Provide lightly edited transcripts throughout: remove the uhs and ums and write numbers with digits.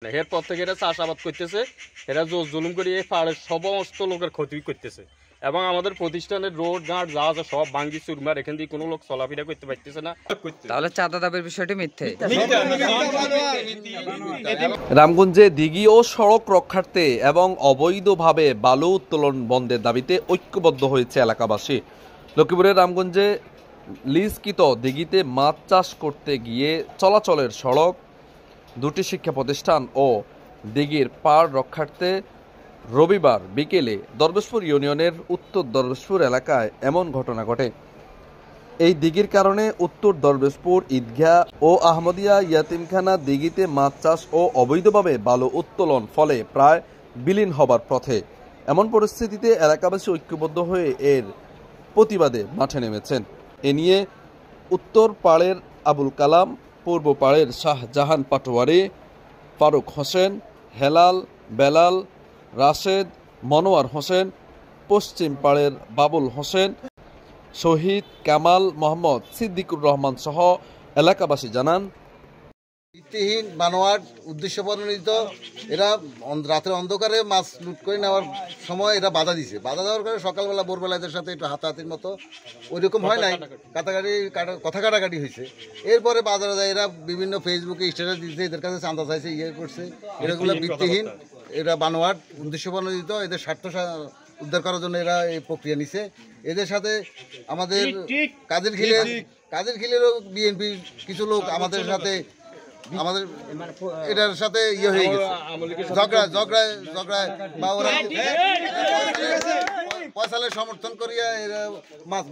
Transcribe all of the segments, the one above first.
এরপর থেকে এরা চাষাবাদ করতেছে, এরা জোর জুলুম করে এই পাহাড়ের সমস্ত লোকের ক্ষতি করতেছে এবং আমাদের প্রতিষ্ঠানের রোড ঘাট যা আছে সব ভাঙ্গি চুরমার, এখান দিয়ে কোনো লোক চলাফেরা করতে পারতেছে না। তাহলে চাঁদা দাবির বিষয়টি মিথ্যে। রামগঞ্জে দিঘি ও সড়ক রক্ষার্থে এবং অবৈধভাবে বালু উত্তোলন বন্ধের দাবিতে ঐক্যবদ্ধ হয়েছে এলাকাবাসী। লক্ষ্মীপুরের রামগঞ্জে লিজকৃত দিঘিতে মাছ চাষ করতে গিয়ে চলাচলের সড়ক, দুটি শিক্ষা প্রতিষ্ঠান ও দিঘির পাড় রক্ষার্থে রবিবার বিকেলে দরবেশপুর ইউনিয়নের উত্তর দরবেশপুর এলাকায় এমন ঘটনা ঘটে। এই দিঘির কারণে উত্তর দরবেশপুর ঈদগাহ ও আহমদিয়া ইয়াতিমখানা দিঘিতে মাছ চাষ ও অবৈধভাবে বালু উত্তোলন ফলে প্রায় বিলীন হবার পথে। এমন পরিস্থিতিতে এলাকাবাসী ঐক্যবদ্ধ হয়ে এর প্রতিবাদে মাঠে নেমেছেন। এ নিয়ে উত্তর পাড়ের আবুল কালাম, পূর্ব পাড়ের শাহজাহান পাটোয়ারি, ফারুক হোসেন, হেলাল, বেলাল, রাশেদ, মনোয়ার হোসেন, পশ্চিম পাড়ের বাবুল হোসেন, শহীদ, কামাল, মোহাম্মদ সিদ্দিকুর রহমান সহ এলাকাবাসী জানান, ভিত্তিহীন বানোয়াট উদ্দেশ্য প্রণোদিত এরা রাতের অন্ধকারে মাছ লুট করে নেওয়ার সময় এরা বাধা দিছে। বাধা দেওয়ার কারণে সকালবেলা ভোরবেলা এদের সাথে একটু হাতাহাতির মতো ওইরকম হয় নাই, কথা কাটাকাটি হয়েছে। এরপরে বাজারে যায় এরা বিভিন্ন ফেসবুকে স্ট্যাটাস দিচ্ছে, এদের কাছে চাঁদা চাইছে, করছে। এরাগুলো ভিত্তিহীন, এরা বানোয়াট উদ্দেশ্য প্রণোদিত, এদের স্বার্থ উদ্ধার করার জন্য এরা এই প্রক্রিয়া নিছে। এদের সাথে আমাদের কাজের খিলেরও বিএনপির কিছু লোক আমাদের সাথে এটার সাথে হয়ে গেছে, ঝগড়ায় বা ওরা পয়সালের সমর্থন করিয়া এরা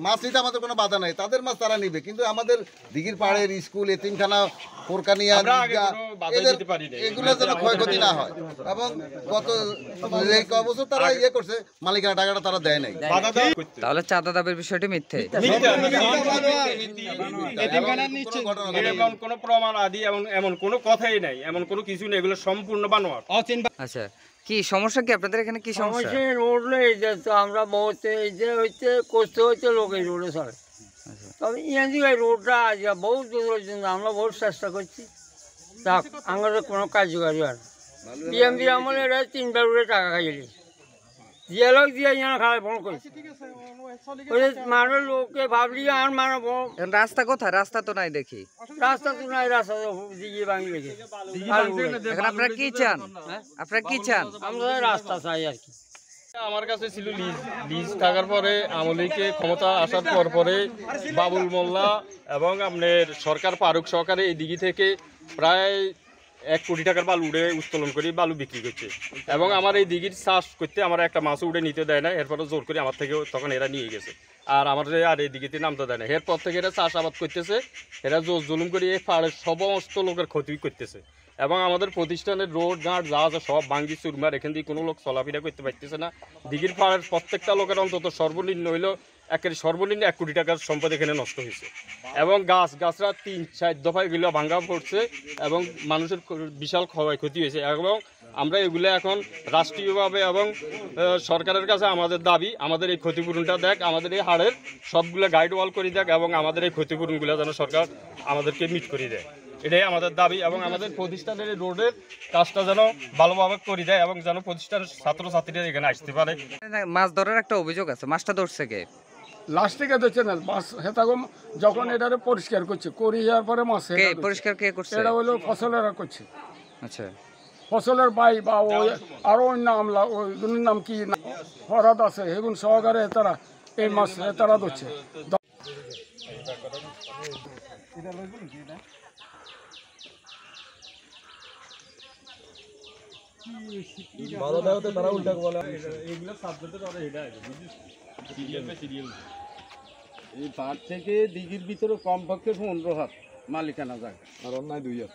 মাছ নিতে আমাদের কোনো বাধা নাই, তাদের মাছ তারা নিবে, কিন্তু আমাদের দিঘির পাড়ের স্কুল, এতিমখানা, পোরকানিয়া, এগুলো যেন ক্ষয়ক্ষতি না হয়। এবং গত কয় বছর তারা করছে, মালিকানা টাকাটা তারা দেয় নাই। তাহলে চাঁদা দাবির বিষয়টি মিথ্যে। কোনো প্রমাণ আদি এমন কোনো কথাই নাই, এমন কোনো কিছু নেই, এগুলো সম্পূর্ণ বানোয়াট। আচ্ছা, কি সমস্যা কি আপনাদের এখানে? কি সমস্যা? রোড নেই, আমরা বহুত এই যে হচ্ছে করতে হচ্ছে লোক এই রোডে চলে। তবে এই রোডটা আজ বহুত দূরের জন্য আমরা বহুত চেষ্টা করছি, যাক আমাদের কোনো কার্যকারী আর বিএমপি আমলে এরা 3বার উড়ে টাকা খাইলি দিয়ে লোক দিয়ে খারাপ ফোন করছি মানুষ লোককে ভাবলি আর মানব। রাস্তা কোথায়? রাস্তা তো নাই দেখি। রাস্তা তো নাই, রাস্তা দিকে ভাঙি রেখে। এখন আপনারা কি চান? আপনারা কি চান? আমরা রাস্তা চাই আর কি। আমার কাছে ছিল লিজ থাকার পরে আমলিকে ক্ষমতা আসার পরে বাবুল মোল্লা এবং আপনার সরকার ফারুক সরকারে এই দিঘি থেকে প্রায় 1 কোটি টাকার বালু উড়ে উত্তোলন করে বালু বিক্রি করছে এবং আমার এই দিঘির চাষ করতে আমার একটা মাছ উড়ে নিতে দেয় না। এরপরে জোর করে আমার থেকে তখন এরা নিয়ে গেছে আর আমার আর এই দিঘিতে নামতে দেয় না। এরপর থেকে এরা চাষাবাদ করতেছে, এরা জোর জুলুম করে এই পাহাড়ের সমস্ত লোকের ক্ষতি করতেছে এবং আমাদের প্রতিষ্ঠানের রোড ঘাট যা আছে সব ভাঙ্গি চুরমার, এখান দিয়ে কোনো লোক চলাফেরা করতে পারতেছে না। দিঘির পাহাড়ের প্রত্যেকটা লোকের অন্তত সর্বনিম্ন হইলেও সর্বনিম্ন 1 কোটি টাকার সম্পদ এখানে নষ্ট হয়েছে এবং গাছরা 3-4 দফায় এগুলো ভাঙ্গা পড়ছে এবং মানুষের বিশাল ক্ষয়ক্ষতি হয়েছে। এবং আমরা এগুলো এখন রাষ্ট্রীয়ভাবে এবং সরকারের কাছে আমাদের দাবি, আমাদের এই ক্ষতিপূরণটা দেখ, আমাদের এই হাড়ের সবগুলো গাইড ওয়াল করে দেখ এবং আমাদের এই ক্ষতিপূরণগুলো যেন সরকার আমাদেরকে মিট করে দেয়, এটাই আমাদের দাবি। এবং আমাদের প্রতিষ্ঠানের এই রোডের কাজটা যেন ভালোভাবে করে দেয় এবং যেন প্রতিষ্ঠানের ছাত্রছাত্রীরা এখানে আসতে পারে। মাছ ধরার একটা অভিযোগ আছে, মাছটা ধরছে কে? লাস্ট থেকে ধরছে না মাছ, হেতাগম যখন এটারে পরিষ্কার করছে, করে যাওয়ার পরে মাছ পরিষ্কার কে করছে? এটা হলো ফসলেরা করছে। আচ্ছা, ফসলের বাই বা ওই আরো অন্য আমলা, ওইগুলোর নাম কি ফরাদ আছে, সেগুন সহকারে তারা এই মাছ তারা ধরছে। এই পাট থেকে দিঘির ভিতরে কমপক্ষে 15 হাত মালিকানা যায় আর অন্যায় 2 হাত।